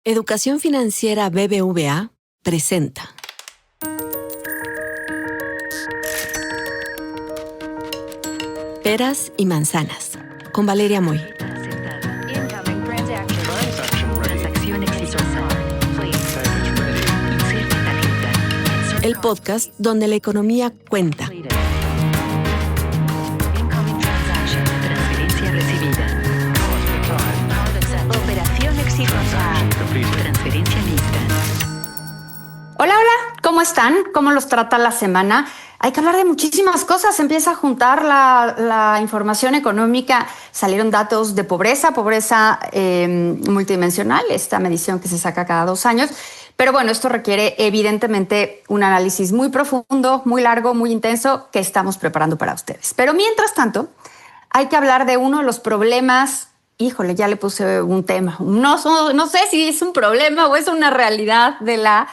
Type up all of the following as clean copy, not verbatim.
Educación Financiera BBVA presenta Peras y Manzanas, con Valeria Moy. El podcast donde la economía cuenta. Transferencia lista. Hola, ¿cómo están? ¿Cómo los trata la semana? Hay que hablar de muchísimas cosas. Empieza a juntar la información económica. Salieron datos de pobreza multidimensional, esta medición que se saca cada 2 años. Pero bueno, esto requiere evidentemente un análisis muy profundo, muy largo, muy intenso, que estamos preparando para ustedes. Pero mientras tanto, hay que hablar de uno de los problemas. Híjole, ya le puse un tema. No sé si es un problema o es una realidad de la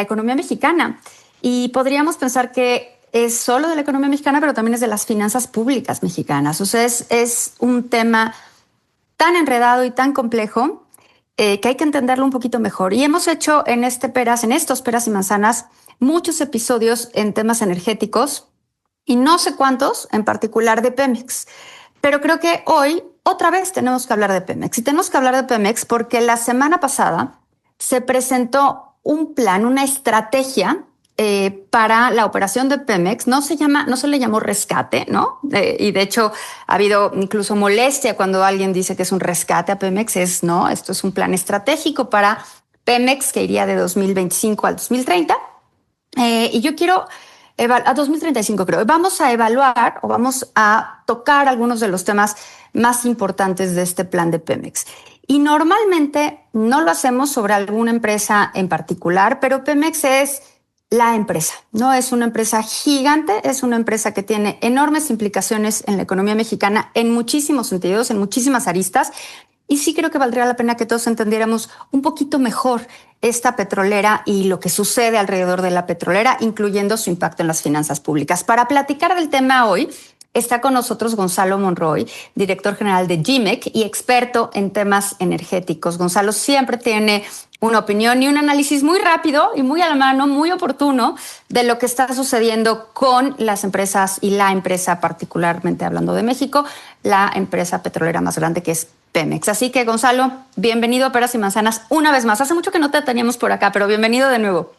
economía mexicana. Y podríamos pensar que es solo de la economía mexicana, pero también es de las finanzas públicas mexicanas. O sea, es un tema tan enredado y tan complejo que hay que entenderlo un poquito mejor. Y hemos hecho en estos Peras y Manzanas muchos episodios en temas energéticos y no sé cuántos, en particular de Pemex. Pero creo que hoy otra vez tenemos que hablar de Pemex. Y tenemos que hablar de Pemex porque la semana pasada se presentó un plan, una estrategia para la operación de Pemex. No se le llamó rescate, ¿no? Y de hecho ha habido incluso molestia cuando alguien dice que es un rescate a Pemex. No, esto es un plan estratégico para Pemex que iría de 2025 al 2030. Y yo quiero a 2035 creo. Vamos a evaluar o vamos a tocar algunos de los temas más importantes de este plan de Pemex. Y normalmente no lo hacemos sobre alguna empresa en particular, pero Pemex es la empresa. No es una empresa gigante, es una empresa que tiene enormes implicaciones en la economía mexicana en muchísimos sentidos, en muchísimas aristas. Y sí creo que valdría la pena que todos entendiéramos un poquito mejor esta petrolera y lo que sucede alrededor de la petrolera, incluyendo su impacto en las finanzas públicas. Para platicar del tema hoy, está con nosotros Gonzalo Monroy, director general de GIMEC y experto en temas energéticos. Gonzalo siempre tiene una opinión y un análisis muy rápido y muy a la mano, muy oportuno de lo que está sucediendo con las empresas y la empresa, particularmente hablando de México, la empresa petrolera más grande que es Pemex. Así que, Gonzalo, bienvenido a Peras y Manzanas una vez más. Hace mucho que no te teníamos por acá, pero bienvenido de nuevo.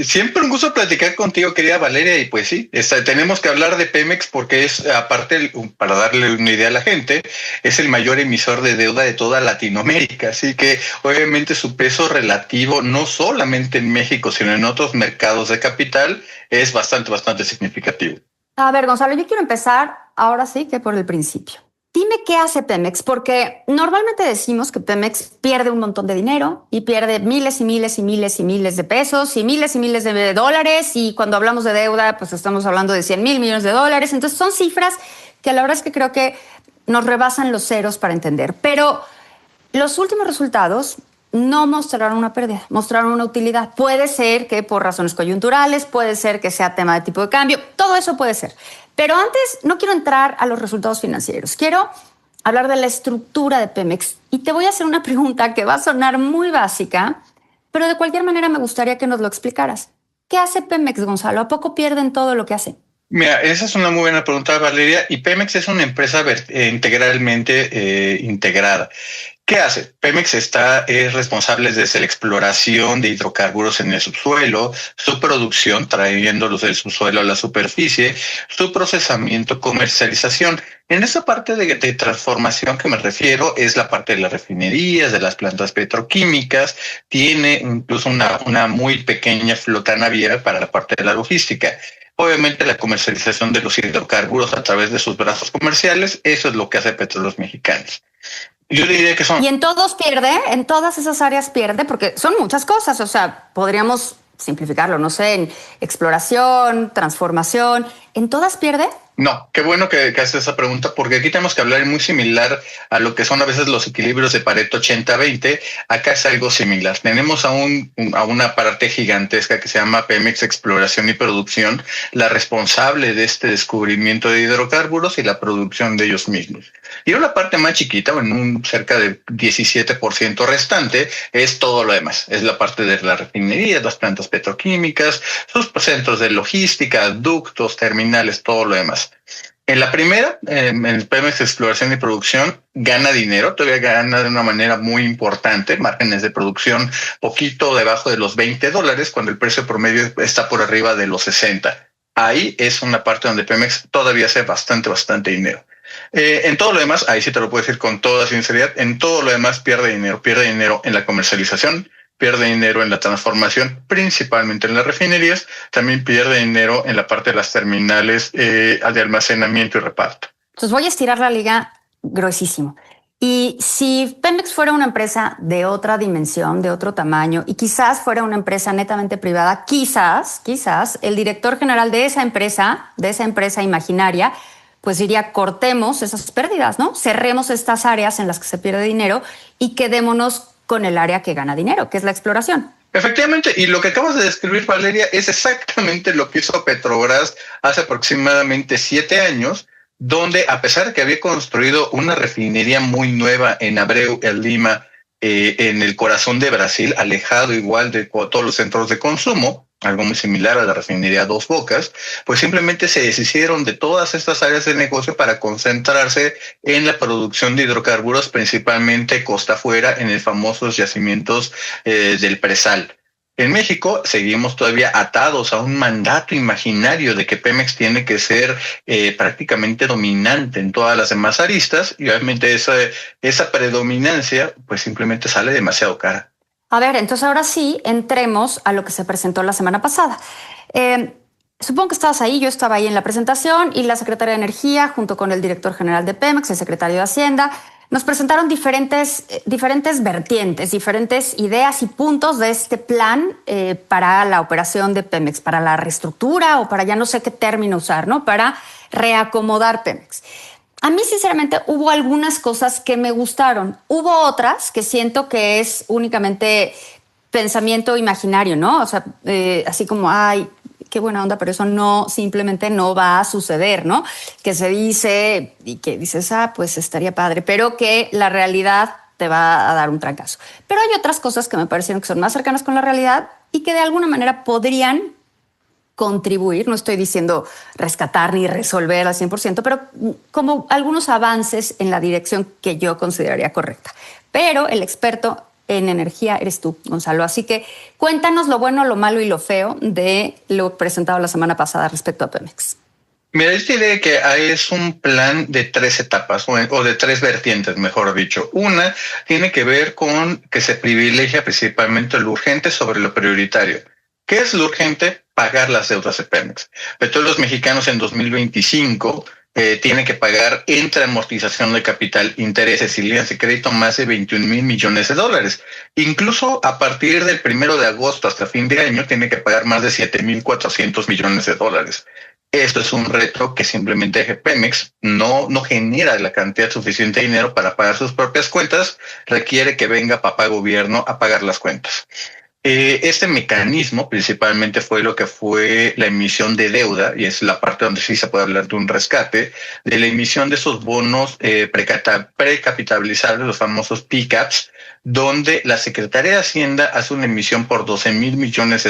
Siempre un gusto platicar contigo, querida Valeria, y pues sí, tenemos que hablar de Pemex porque es, aparte, para darle una idea a la gente, es el mayor emisor de deuda de toda Latinoamérica, así que obviamente su peso relativo, no solamente en México, sino en otros mercados de capital, es bastante significativo. A ver, Gonzalo, yo quiero empezar ahora sí que por el principio. Dime qué hace Pemex, porque normalmente decimos que Pemex pierde un montón de dinero y pierde miles de pesos y miles de dólares. Y cuando hablamos de deuda, pues estamos hablando de 100,000 millones de dólares. Entonces son cifras que la verdad es que creo que nos rebasan los ceros para entender. Pero los últimos resultados no mostraron una pérdida, mostraron una utilidad. Puede ser que por razones coyunturales, puede ser que sea tema de tipo de cambio, todo eso puede ser. Pero antes no quiero entrar a los resultados financieros. Quiero hablar de la estructura de Pemex y te voy a hacer una pregunta que va a sonar muy básica, pero de cualquier manera me gustaría que nos lo explicaras. ¿Qué hace Pemex, Gonzalo? ¿A poco pierden todo lo que hace? Mira, esa es una muy buena pregunta, Valeria, y Pemex es una empresa integralmente integrada. ¿Qué hace? Pemex es responsable desde la exploración de hidrocarburos en el subsuelo, su producción, trayéndolos del subsuelo a la superficie, su procesamiento, comercialización. En esa parte de transformación que me refiero es la parte de las refinerías, de las plantas petroquímicas, tiene incluso una muy pequeña flota naviera para la parte de la logística. Obviamente la comercialización de los hidrocarburos a través de sus brazos comerciales, eso es lo que hace Petróleos Mexicanos. Yo diría que son... Y en todos pierde, en todas esas áreas pierde, porque son muchas cosas. O sea, podríamos simplificarlo, no sé, en exploración, transformación, ¿en todas pierde? No, qué bueno que haces esa pregunta, porque aquí tenemos que hablar muy similar a lo que son a veces los equilibrios de Pareto 80-20. Acá es algo similar. Tenemos a una parte gigantesca que se llama Pemex Exploración y Producción, la responsable de este descubrimiento de hidrocarburos y la producción de ellos mismos. Y una parte más chiquita, en un cerca de 17% restante, es todo lo demás. Es la parte de la refinería, las plantas petroquímicas, sus centros de logística, ductos, terminales, todo lo demás. En la primera, en Pemex Exploración y Producción, gana dinero, todavía gana de una manera muy importante, márgenes de producción poquito debajo de los $20, cuando el precio promedio está por arriba de los 60. Ahí es una parte donde Pemex todavía hace bastante dinero. En todo lo demás, ahí sí te lo puedo decir con toda sinceridad, en todo lo demás pierde dinero en la comercialización, pierde dinero en la transformación, principalmente en las refinerías, también pierde dinero en la parte de las terminales de almacenamiento y reparto. Entonces voy a estirar la liga gruesísimo. Y si Pemex fuera una empresa de otra dimensión, de otro tamaño, y quizás fuera una empresa netamente privada, quizás el director general de esa empresa imaginaria, pues diría, cortemos esas pérdidas, ¿no? Cerremos estas áreas en las que se pierde dinero y quedémonos con el área que gana dinero, que es la exploración. Efectivamente, y lo que acabas de describir, Valeria, es exactamente lo que hizo Petrobras hace aproximadamente 7 años, donde a pesar de que había construido una refinería muy nueva en Abreu, en Lima, en el corazón de Brasil, alejado igual de todos los centros de consumo, algo muy similar a la refinería Dos Bocas, pues simplemente se deshicieron de todas estas áreas de negocio para concentrarse en la producción de hidrocarburos, principalmente costa afuera, en los famosos yacimientos del Presal. En México seguimos todavía atados a un mandato imaginario de que Pemex tiene que ser prácticamente dominante en todas las demás aristas, y obviamente esa predominancia pues simplemente sale demasiado cara. A ver, entonces ahora sí, entremos a lo que se presentó la semana pasada. Supongo que estabas ahí, yo estaba ahí en la presentación, y la secretaria de Energía, junto con el director general de Pemex, el secretario de Hacienda, nos presentaron diferentes vertientes, diferentes ideas y puntos de este plan para la operación de Pemex, para la reestructura o para ya no sé qué término usar, ¿no? Para reacomodar Pemex. A mí, sinceramente, hubo algunas cosas que me gustaron. Hubo otras que siento que es únicamente pensamiento imaginario, ¿no? O sea, así como, ay, qué buena onda, pero eso simplemente no va a suceder, ¿no? Que se dice y que dices, pues estaría padre, pero que la realidad te va a dar un trancazo. Pero hay otras cosas que me parecieron que son más cercanas con la realidad y que de alguna manera podrían contribuir, no estoy diciendo rescatar ni resolver al 100%, pero como algunos avances en la dirección que yo consideraría correcta. Pero el experto en energía eres tú, Gonzalo. Así que cuéntanos lo bueno, lo malo y lo feo de lo presentado la semana pasada respecto a Pemex. Mira, yo diré que es un plan de 3 etapas o de 3 vertientes, mejor dicho. Una tiene que ver con que se privilegia principalmente lo urgente sobre lo prioritario. ¿Qué es lo urgente? Pagar las deudas de Pemex. Petróleos Mexicanos en 2025 tienen que pagar entre amortización de capital, intereses y líneas de crédito más de $21,000 millones. Incluso a partir del 1 de agosto hasta fin de año tiene que pagar más de $7,400 millones. Esto es un reto que simplemente Pemex no genera la cantidad suficiente de dinero para pagar sus propias cuentas, requiere que venga papá gobierno a pagar las cuentas. Este mecanismo principalmente fue lo que fue la emisión de deuda, y es la parte donde sí se puede hablar de un rescate, de la emisión de esos bonos precapitalizables, los famosos PCAPs, donde la Secretaría de Hacienda hace una emisión por $12,000 millones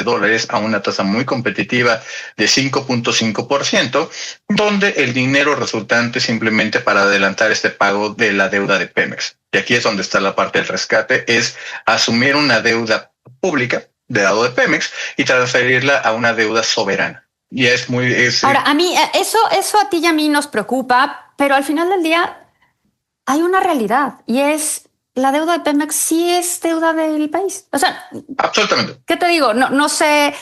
a una tasa muy competitiva de 5.5%, donde el dinero resultante simplemente para adelantar este pago de la deuda de Pemex. Y aquí es donde está la parte del rescate, es asumir una deuda pública del lado de Pemex y transferirla a una deuda soberana. Y Ahora, a mí eso a ti y a mí nos preocupa, pero al final del día hay una realidad, y es la deuda de Pemex sí es deuda del país. O sea, absolutamente. ¿Qué te digo? No sé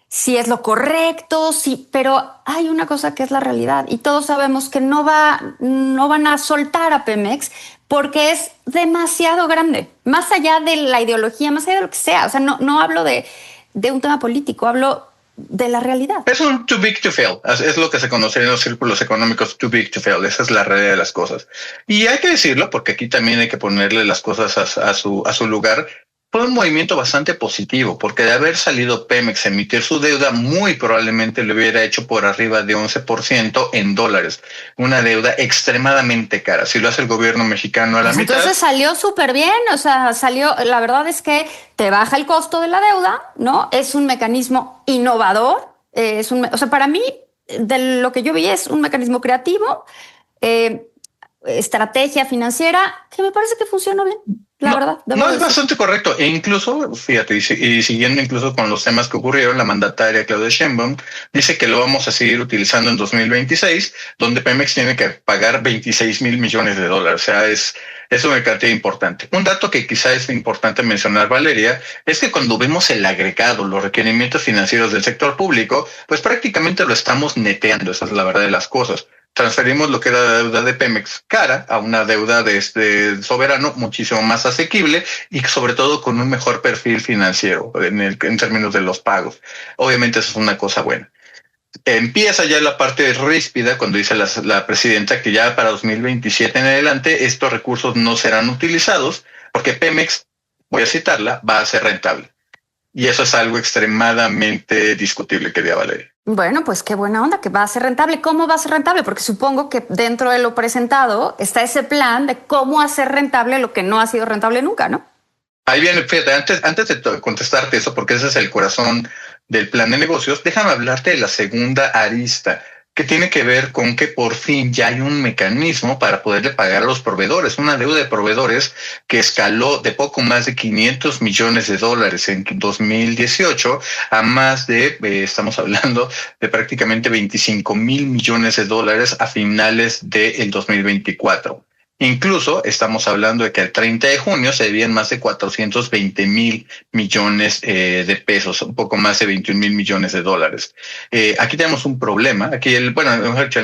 si es lo correcto, pero hay una cosa que es la realidad, y todos sabemos que no van a soltar a Pemex porque es demasiado grande, más allá de la ideología, más allá de lo que sea. O sea, no hablo de un tema político, hablo de la realidad. Es un too big to fail. Es lo que se conoce en los círculos económicos, too big to fail. Esa es la realidad de las cosas. Y hay que decirlo, porque aquí también hay que ponerle las cosas a su lugar. Fue un movimiento bastante positivo, porque de haber salido Pemex a emitir su deuda, muy probablemente lo hubiera hecho por arriba de 11% en dólares. Una deuda extremadamente cara. Si lo hace el gobierno mexicano a la mitad. Entonces salió súper bien, o sea, la verdad es que te baja el costo de la deuda, ¿no? Es un mecanismo innovador, o sea, para mí, de lo que yo vi, es un mecanismo creativo, estrategia financiera, que me parece que funcionó bien. La verdad. No, es bastante correcto. E incluso, fíjate, y siguiendo incluso con los temas que ocurrieron, la mandataria Claudia Sheinbaum dice que lo vamos a seguir utilizando en 2026, donde Pemex tiene que pagar 26,000 millones de dólares. O sea, es una cantidad importante. Un dato que quizá es importante mencionar, Valeria, es que cuando vemos el agregado, los requerimientos financieros del sector público, pues prácticamente lo estamos neteando. Esa es la verdad de las cosas. Transferimos lo que era la deuda de Pemex cara a una deuda de este soberano muchísimo más asequible y sobre todo con un mejor perfil financiero en términos de los pagos. Obviamente eso es una cosa buena. Empieza ya la parte ríspida cuando dice la presidenta que ya para 2027 en adelante estos recursos no serán utilizados porque Pemex, voy a citarla, va a ser rentable. Y eso es algo extremadamente discutible, querida Valeria. Bueno, pues qué buena onda, que va a ser rentable. ¿Cómo va a ser rentable? Porque supongo que dentro de lo presentado está ese plan de cómo hacer rentable lo que no ha sido rentable nunca, ¿no? Ahí viene, fíjate, antes de contestarte eso, porque ese es el corazón del plan de negocios, déjame hablarte de la segunda arista, que tiene que ver con que por fin ya hay un mecanismo para poderle pagar a los proveedores, una deuda de proveedores que escaló de poco más de 500 millones de dólares en 2018 a más de, estamos hablando de prácticamente 25,000 millones de dólares a finales del 2024. Incluso estamos hablando de que el 30 de junio se debían más de 420,000 millones de pesos, un poco más de 21,000 millones de dólares. Aquí tenemos un problema. Aquí el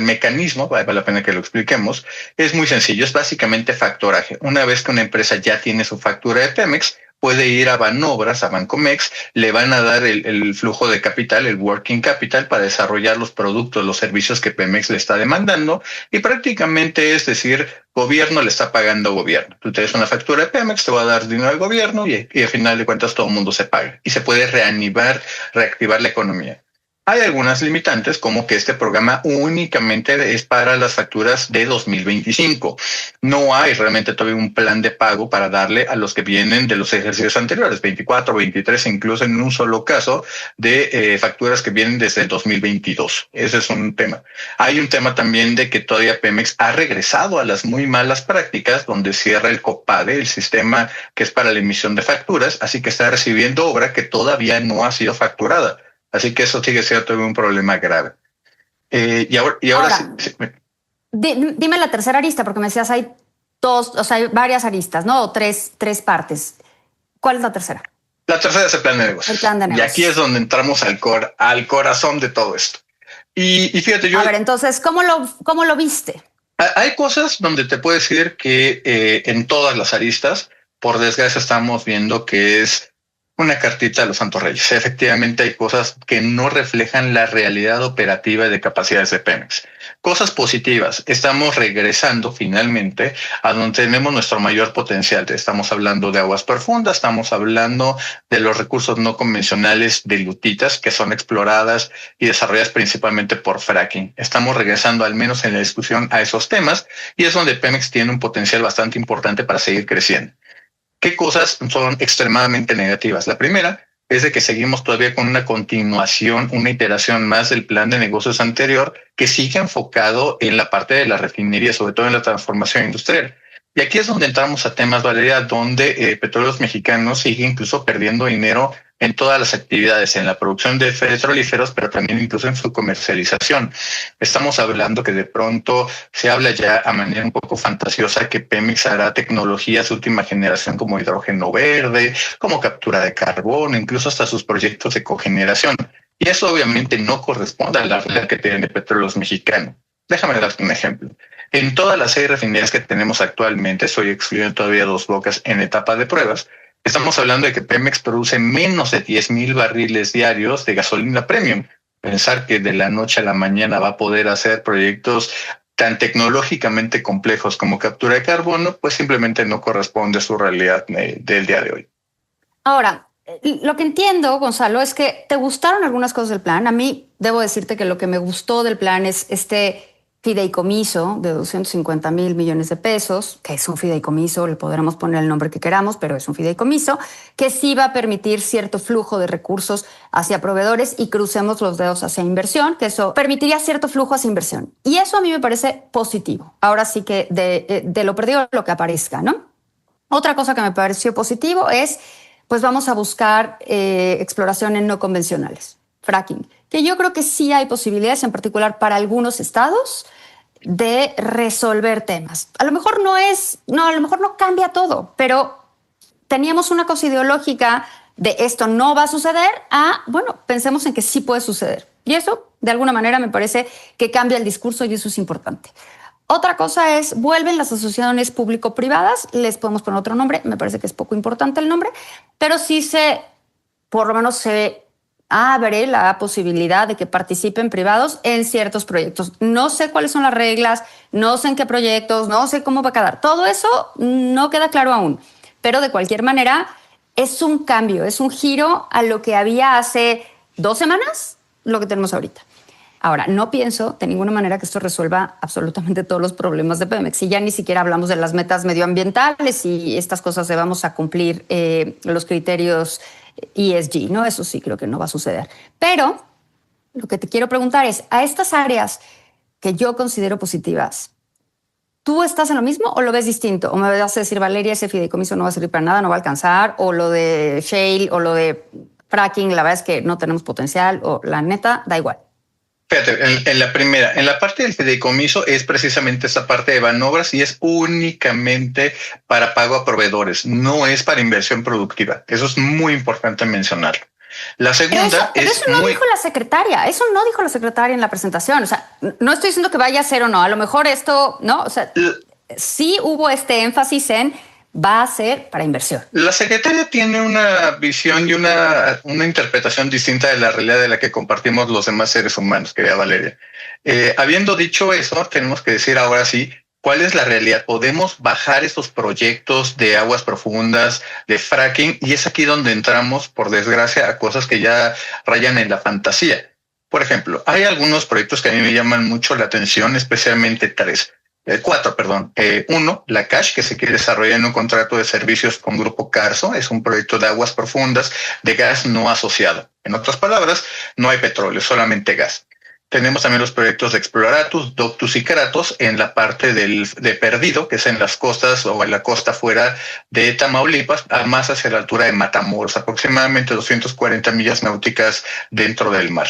mecanismo, vale la pena que lo expliquemos, es muy sencillo. Es básicamente factoraje. Una vez que una empresa ya tiene su factura de Pemex, puede ir a Banobras, a Bancomex, le van a dar el flujo de capital, el working capital, para desarrollar los productos, los servicios que Pemex le está demandando, y prácticamente es decir, gobierno le está pagando a gobierno. Tú tienes una factura de Pemex, te va a dar dinero al gobierno y al final de cuentas todo el mundo se paga y se puede reactivar la economía. Hay algunas limitantes, como que este programa únicamente es para las facturas de 2025. No hay realmente todavía un plan de pago para darle a los que vienen de los ejercicios anteriores, 24, 23, incluso en un solo caso de facturas que vienen desde el 2022. Ese es un tema. Hay un tema también de que todavía Pemex ha regresado a las muy malas prácticas donde cierra el COPADE, el sistema que es para la emisión de facturas, así que está recibiendo obra que todavía no ha sido facturada. Así que eso sigue siendo un problema grave. Y ahora sí. Dime la tercera arista, porque me decías hay hay varias aristas, ¿no? O tres partes. ¿Cuál es la tercera? La tercera es el plan de negocios. El plan de negocios. Y aquí es donde entramos al corazón de todo esto. Y fíjate, a ver, entonces, ¿cómo lo viste? Hay cosas donde te puedo decir que en todas las aristas, por desgracia, estamos viendo que es una cartita a los Santos Reyes. Efectivamente hay cosas que no reflejan la realidad operativa de capacidades de Pemex. Cosas positivas. Estamos regresando finalmente a donde tenemos nuestro mayor potencial. Estamos hablando de aguas profundas, estamos hablando de los recursos no convencionales de lutitas que son exploradas y desarrolladas principalmente por fracking. Estamos regresando al menos en la discusión a esos temas y es donde Pemex tiene un potencial bastante importante para seguir creciendo. ¿Qué cosas son extremadamente negativas? La primera es de que seguimos todavía con una continuación, una iteración más del plan de negocios anterior que sigue enfocado en la parte de la refinería, sobre todo en la transformación industrial. Y aquí es donde entramos a temas, Valeria, donde Petróleos Mexicanos sigue incluso perdiendo dinero en todas las actividades, en la producción de petrolíferos, pero también incluso en su comercialización. Estamos hablando que de pronto se habla ya a manera un poco fantasiosa que Pemex hará tecnologías de última generación como hidrógeno verde, como captura de carbono, incluso hasta sus proyectos de cogeneración. Y eso obviamente no corresponde a la realidad que tiene Petróleos Mexicanos. Déjame darte un ejemplo. En todas las 6 refinerías que tenemos actualmente, estoy excluyendo todavía Dos Bocas en etapa de pruebas, Estamos hablando de que Pemex produce menos de 10,000 barriles diarios de gasolina premium. Pensar que de la noche a la mañana va a poder hacer proyectos tan tecnológicamente complejos como captura de carbono, pues simplemente no corresponde a su realidad del día de hoy. Ahora, lo que entiendo, Gonzalo, es que te gustaron algunas cosas del plan. A mí debo decirte que lo que me gustó del plan es este fideicomiso de 250 mil millones de pesos, que es un fideicomiso, le podremos poner el nombre que queramos, pero es un fideicomiso, que sí va a permitir cierto flujo de recursos hacia proveedores y crucemos los dedos hacia inversión, que eso permitiría cierto flujo hacia inversión. Y eso a mí me parece positivo. Ahora sí que de lo perdido lo que aparezca, ¿no? Otra cosa que me pareció positivo es, pues vamos a buscar exploraciones no convencionales, fracking, que yo creo que sí hay posibilidades, en particular para algunos estados, de resolver temas. A lo mejor a lo mejor no cambia todo, pero teníamos una cosa ideológica de esto no va a suceder a, bueno, pensemos en que sí puede suceder. Y eso, de alguna manera, me parece que cambia el discurso y eso es importante. Otra cosa es, vuelven las asociaciones público-privadas, les podemos poner otro nombre, me parece que es poco importante el nombre, pero sí por lo menos se abre la posibilidad de que participen privados en ciertos proyectos. No sé cuáles son las reglas, no sé en qué proyectos, no sé cómo va a quedar. Todo eso no queda claro aún, pero de cualquier manera es un cambio, es un giro a lo que había hace 2 semanas, lo que tenemos ahorita. Ahora, no pienso de ninguna manera que esto resuelva absolutamente todos los problemas de Pemex. Y ya ni siquiera hablamos de las metas medioambientales y estas cosas de vamos a cumplir los criterios ESG, ¿no? Eso sí creo que no va a suceder. Pero lo que te quiero preguntar es, a estas áreas que yo considero positivas, ¿tú estás en lo mismo o lo ves distinto? ¿O me vas a decir, Valeria, ese fideicomiso no va a servir para nada, no va a alcanzar? ¿O lo de shale o lo de fracking, la verdad es que no tenemos potencial? ¿O la neta, da igual? Fíjate, en la primera, en la parte del fideicomiso es precisamente esa parte de Banobras y es únicamente para pago a proveedores, no es para inversión productiva. Eso es muy importante mencionarlo. La segunda pero eso no dijo la secretaria, eso no dijo la secretaria en la presentación. O sea, no estoy diciendo que vaya a ser o no, a lo mejor esto, ¿no? O sea, sí hubo este énfasis en va a ser para inversión. La secretaria tiene una visión y una interpretación distinta de la realidad de la que compartimos los demás seres humanos, querida Valeria. Habiendo dicho eso, tenemos que decir ahora sí, ¿cuál es la realidad? Podemos bajar estos proyectos de aguas profundas, de fracking, y es aquí donde entramos, por desgracia, a cosas que ya rayan en la fantasía. Por ejemplo, hay algunos proyectos que a mí me llaman mucho la atención, especialmente 4, perdón. Uno, la Cash, que se quiere desarrollar en un contrato de servicios con Grupo Carso. Es un proyecto de aguas profundas de gas no asociado. En otras palabras, no hay petróleo, solamente gas. Tenemos también los proyectos de Exploratus, Doctus y Kratos en la parte de Perdido, que es en las costas o en la costa fuera de Tamaulipas, más hacia la altura de Matamoros, aproximadamente 240 millas náuticas dentro del mar.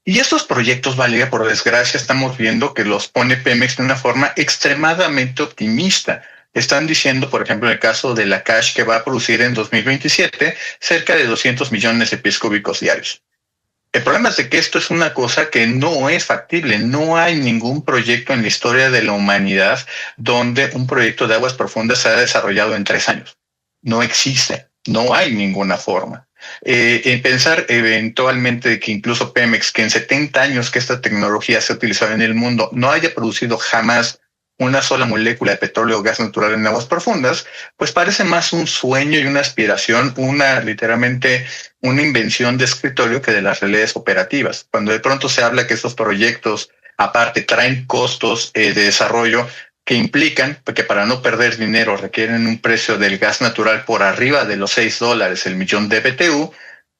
Y estos proyectos, Valeria, por desgracia, estamos viendo que los pone Pemex de una forma extremadamente optimista. Están diciendo, por ejemplo, en el caso de la Cash, que va a producir en 2027 cerca de 200 millones de pies cúbicos diarios. El problema es de que esto es una cosa que no es factible. No hay ningún proyecto en la historia de la humanidad donde un proyecto de aguas profundas se haya desarrollado en 3 años. No existe. No hay ninguna forma. En pensar eventualmente que incluso Pemex, que en 70 años que esta tecnología se ha utilizado en el mundo, no haya producido jamás una sola molécula de petróleo o gas natural en aguas profundas, pues parece más un sueño y una aspiración, literalmente una invención de escritorio que de las realidades operativas. Cuando de pronto se habla que estos proyectos aparte traen costos de desarrollo que implican que para no perder dinero requieren un precio del gas natural por arriba de los $6 el millón de BTU,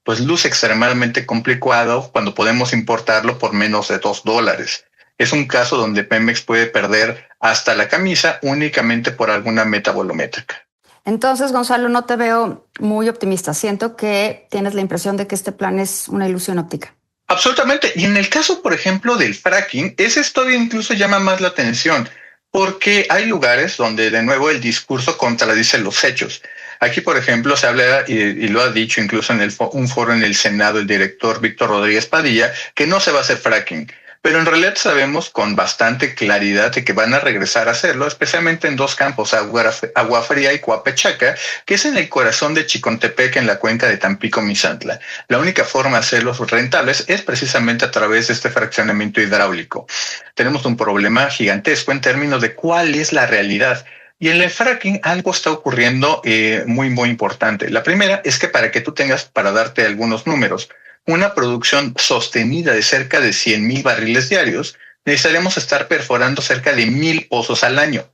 pues luce extremadamente complicado cuando podemos importarlo por menos de $2. Es un caso donde Pemex puede perder hasta la camisa únicamente por alguna meta volumétrica. Entonces, Gonzalo, no te veo muy optimista. Siento que tienes la impresión de que este plan es una ilusión óptica. Absolutamente. Y en el caso, por ejemplo, del fracking, ese todavía incluso llama más la atención, porque hay lugares donde, de nuevo, el discurso contradice los hechos. Aquí, por ejemplo, se habla, y lo ha dicho incluso en un foro en el Senado el director Víctor Rodríguez Padilla, que no se va a hacer fracking. pero en realidad sabemos con bastante claridad de que van a regresar a hacerlo, especialmente en dos campos, Agua Fría y Coapechaca, que es en el corazón de Chicontepec, en la cuenca de Tampico-Misantla. La única forma de hacerlos rentables es precisamente a través de este fraccionamiento hidráulico. Tenemos un problema gigantesco en términos de cuál es la realidad. Y en el fracking algo está ocurriendo muy, muy importante. La primera es que para que tú tengas, para darte algunos números, una producción sostenida de cerca de 100,000 barriles diarios, necesitaremos estar perforando cerca de 1,000 pozos al año.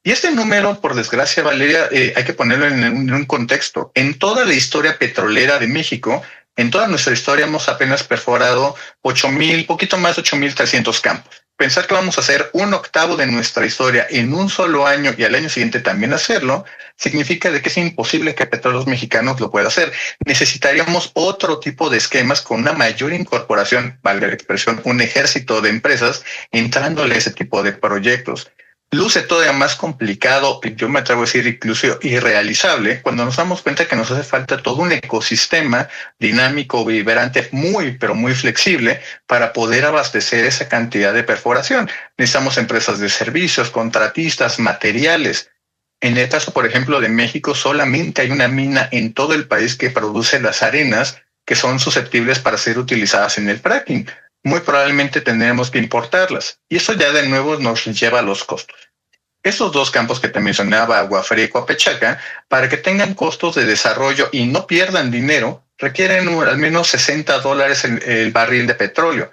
Y este número, por desgracia, Valeria, hay que ponerlo en un contexto. En toda la historia petrolera de México, en toda nuestra historia hemos apenas perforado 8,000, poquito más de 8,300 campos. Pensar que vamos a hacer 1/8 de nuestra historia en un solo año y al año siguiente también hacerlo, significa de que es imposible que Petróleos Mexicanos lo pueda hacer. Necesitaríamos otro tipo de esquemas con una mayor incorporación, valga la expresión, un ejército de empresas entrándole a ese tipo de proyectos. Luce todavía más complicado, yo me atrevo a decir incluso irrealizable, cuando nos damos cuenta que nos hace falta todo un ecosistema dinámico, vibrante, muy, pero muy flexible para poder abastecer esa cantidad de perforación. Necesitamos empresas de servicios, contratistas, materiales. En el caso, por ejemplo, de México, solamente hay una mina en todo el país que produce las arenas que son susceptibles para ser utilizadas en el fracking. Muy probablemente tendremos que importarlas. Y eso ya de nuevo nos lleva a los costos. Esos dos campos que te mencionaba, Agua Fría y Coapechaca, para que tengan costos de desarrollo y no pierdan dinero, requieren al menos $60 el barril de petróleo.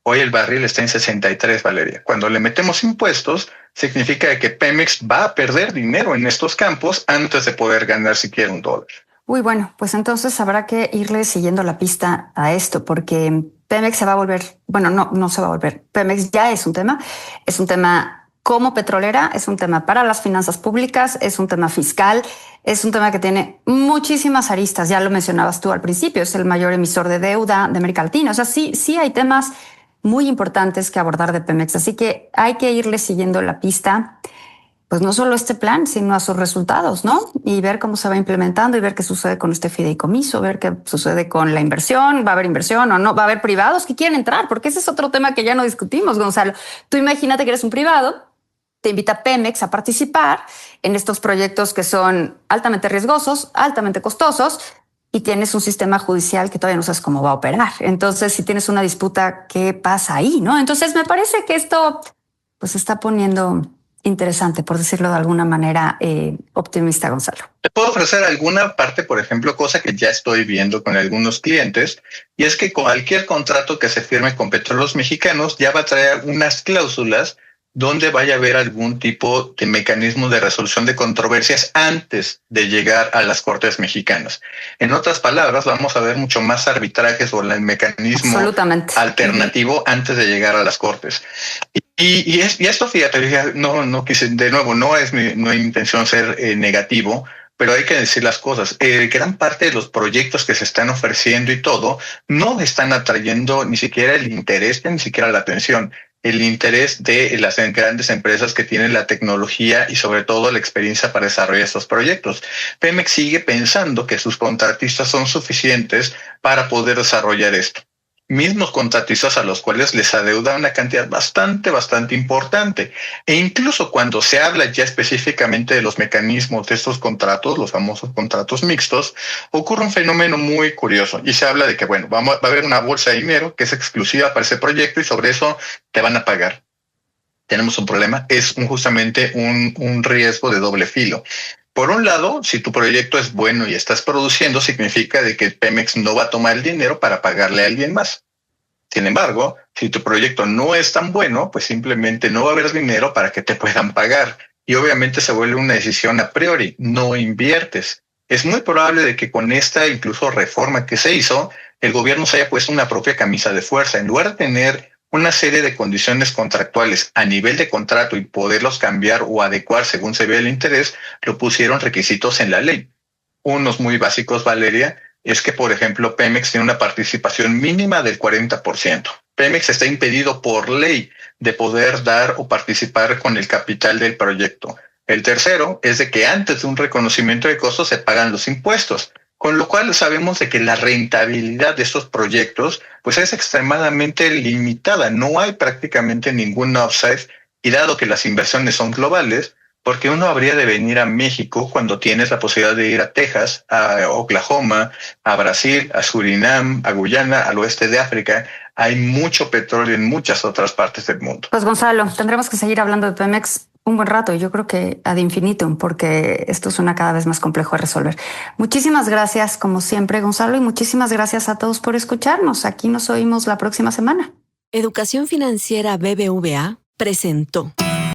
Hoy el barril está en 63, Valeria. Cuando le metemos impuestos, significa que Pemex va a perder dinero en estos campos antes de poder ganar siquiera $1. Uy, bueno, pues entonces habrá que irle siguiendo la pista a esto, porque Pemex se va a volver, bueno, no se va a volver. Pemex ya es un tema como petrolera, es un tema para las finanzas públicas, es un tema fiscal, es un tema que tiene muchísimas aristas. Ya lo mencionabas tú al principio, es el mayor emisor de deuda de América Latina. O sea, sí hay temas muy importantes que abordar de Pemex, así que hay que irle siguiendo la pista. Pues no solo este plan, sino a sus resultados, ¿no? Y ver cómo se va implementando y ver qué sucede con este fideicomiso, ver qué sucede con la inversión, va a haber inversión o no, va a haber privados que quieren entrar, porque ese es otro tema que ya no discutimos, Gonzalo. Tú imagínate que eres un privado, te invita Pemex a participar en estos proyectos que son altamente riesgosos, altamente costosos, y tienes un sistema judicial que todavía no sabes cómo va a operar. Entonces, si tienes una disputa, ¿qué pasa ahí, no? Entonces, me parece que esto pues se está poniendo interesante, por decirlo de alguna manera optimista, Gonzalo. Te puedo ofrecer alguna parte, por ejemplo, cosa que ya estoy viendo con algunos clientes, y es que cualquier contrato que se firme con Petróleos Mexicanos ya va a traer unas cláusulas donde vaya a haber algún tipo de mecanismo de resolución de controversias antes de llegar a las Cortes mexicanas. En otras palabras, vamos a ver mucho más arbitrajes o el mecanismo alternativo antes de llegar a las Cortes. Y esto, fíjate, no quise, de nuevo, no es mi intención ser negativo, pero hay que decir las cosas. Gran parte de los proyectos que se están ofreciendo y todo no están atrayendo ni siquiera el interés, ni siquiera la atención. El interés de las grandes empresas que tienen la tecnología y sobre todo la experiencia para desarrollar estos proyectos. Pemex sigue pensando que sus contratistas son suficientes para poder desarrollar esto. Mismos contratistas a los cuales les adeuda una cantidad bastante importante. E incluso cuando se habla ya específicamente de los mecanismos de estos contratos, los famosos contratos mixtos, ocurre un fenómeno muy curioso y se habla de que, bueno, va a haber una bolsa de dinero que es exclusiva para ese proyecto y sobre eso te van a pagar. Tenemos un problema, es justamente un riesgo de doble filo. Por un lado, si tu proyecto es bueno y estás produciendo, significa de que Pemex no va a tomar el dinero para pagarle a alguien más. Sin embargo, si tu proyecto no es tan bueno, pues simplemente no va a haber dinero para que te puedan pagar. Y obviamente se vuelve una decisión a priori, no inviertes. Es muy probable de que con esta incluso reforma que se hizo, el gobierno se haya puesto una propia camisa de fuerza. En lugar de tener una serie de condiciones contractuales a nivel de contrato y poderlos cambiar o adecuar según se ve el interés, lo pusieron requisitos en la ley. Unos muy básicos, Valeria, es que, por ejemplo, Pemex tiene una participación mínima del 40%. Pemex está impedido por ley de poder dar o participar con el capital del proyecto. El tercero es de que antes de un reconocimiento de costos se pagan los impuestos. con lo cual sabemos de que la rentabilidad de estos proyectos pues es extremadamente limitada. No hay prácticamente ningún upside, y dado que las inversiones son globales, porque uno habría de venir a México cuando tienes la posibilidad de ir a Texas, a Oklahoma, a Brasil, a Surinam, a Guyana, al oeste de África. Hay mucho petróleo en muchas otras partes del mundo. Pues Gonzalo, tendremos que seguir hablando de Pemex un buen rato, yo creo que ad infinitum, porque esto suena cada vez más complejo de resolver. Muchísimas gracias, como siempre, Gonzalo, y muchísimas gracias a todos por escucharnos. Aquí nos oímos la próxima semana. Educación Financiera BBVA presentó